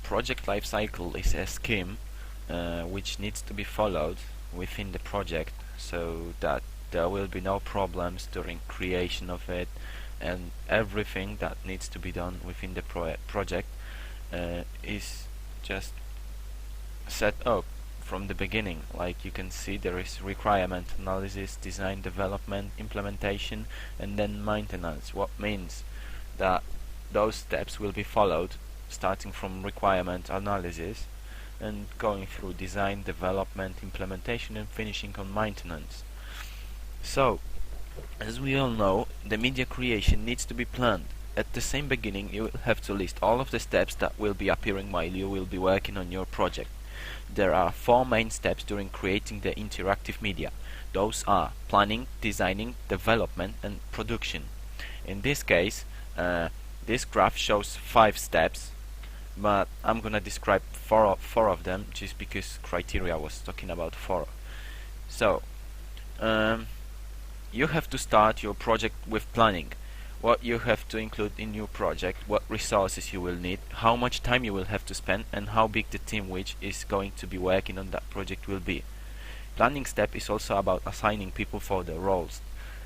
Project lifecycle is a scheme which needs to be followed within the project so that there will be no problems during creation of it, and everything that needs to be done within the project is just set up from the beginning. Like you can see, there is requirement analysis, design, development, implementation, and then maintenance. What means that those steps will be followed starting from requirement analysis and going through design, development, implementation, and finishing on maintenance. So, as we all know, the media creation needs to be planned. At the same beginning, you will have to list all of the steps that will be appearing while you will be working on your project. There are 4 main steps during creating the interactive media. Those are planning, designing, development, and production. In this case, this graph shows 5 steps, but I'm gonna describe four of them just because criteria was talking about 4. So, you have to start your project with planning. What you have to include in your project, what resources you will need, how much time you will have to spend, and how big the team which is going to be working on that project will be. Planning step is also about assigning people for the roles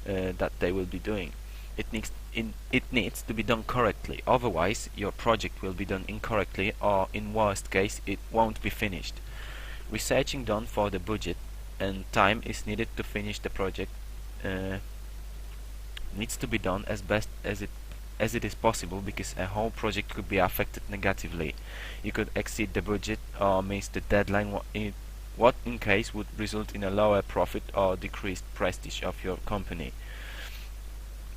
that they will be doing. It needs to be done correctly, otherwise your project will be done incorrectly, or in worst case it won't be finished. Researching done for the budget and time is needed to finish the project needs to be done as best as it is possible, because a whole project could be affected negatively. You could exceed the budget or miss the deadline, what in case would result in a lower profit or decreased prestige of your company.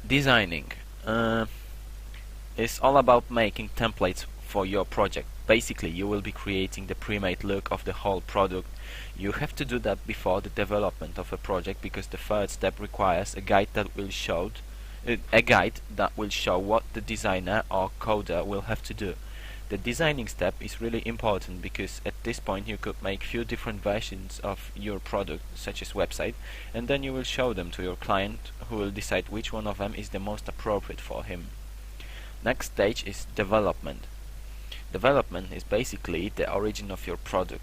Designing is all about making templates for your project. Basically, you will be creating the pre-made look of the whole product. You have to do that before the development of a project, because the third step requires a guide that will show what the designer or coder will have to do. The designing step is really important, because at this point you could make few different versions of your product, such as website, and then you will show them to your client, who will decide which one of them is the most appropriate for him. Next stage is development. Development is basically the origin of your product.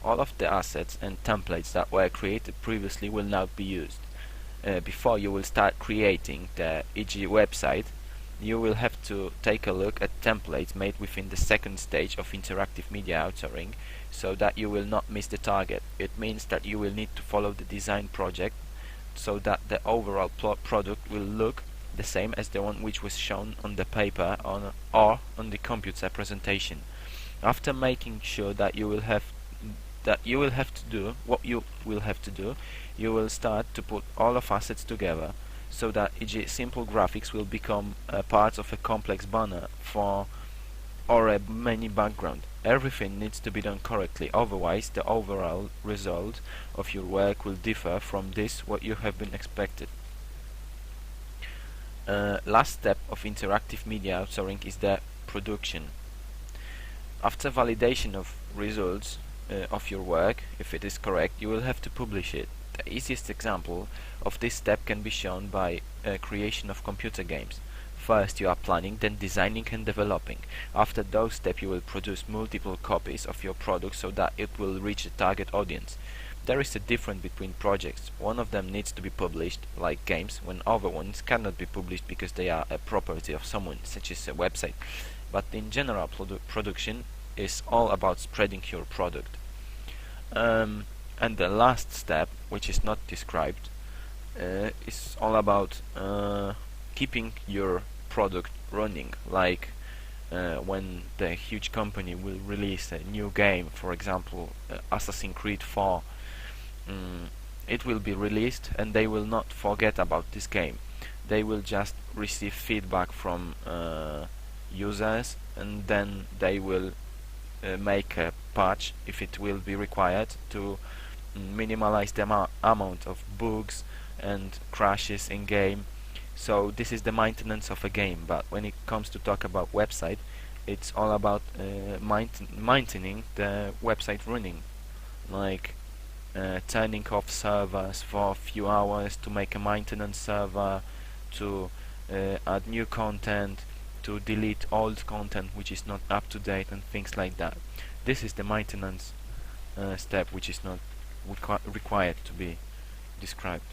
All of the assets and templates that were created previously will now be used. Before you will start creating the e.g. website, you will have to take a look at templates made within the second stage of interactive media authoring, so that you will not miss the target. It means that you will need to follow the design project so that the overall product will look the same as the one which was shown on the paper or on the computer presentation. After making sure that you will have to do what you will have to do, you will start to put all of assets together, so that e.g. simple graphics will become part of a complex banner or a many background. Everything needs to be done correctly, otherwise the overall result of your work will differ from what you have been expected. Last step of interactive media authoring is the production. After validation of results of your work, if it is correct, you will have to publish it. The easiest example of this step can be shown by creation of computer games. First you are planning, then designing and developing. After those steps you will produce multiple copies of your product so that it will reach the target audience. There is a difference between projects. One of them needs to be published, like games, when other ones cannot be published because they are a property of someone, such as a website. But in general, production is all about spreading your product. And the last step, which is not described, is all about keeping your product running. Like when the huge company will release a new game, for example Assassin's Creed 4, it will be released and they will not forget about this game. They will just receive feedback from users, and then they will make a patch if it will be required to minimize the amount of bugs and crashes in game. So this is the maintenance of a game. But when it comes to talk about website, it's all about maintaining the website running, like turning off servers for a few hours to make a maintenance server, to add new content, to delete old content which is not up to date and things like that. This is the maintenance step which is not required to be described.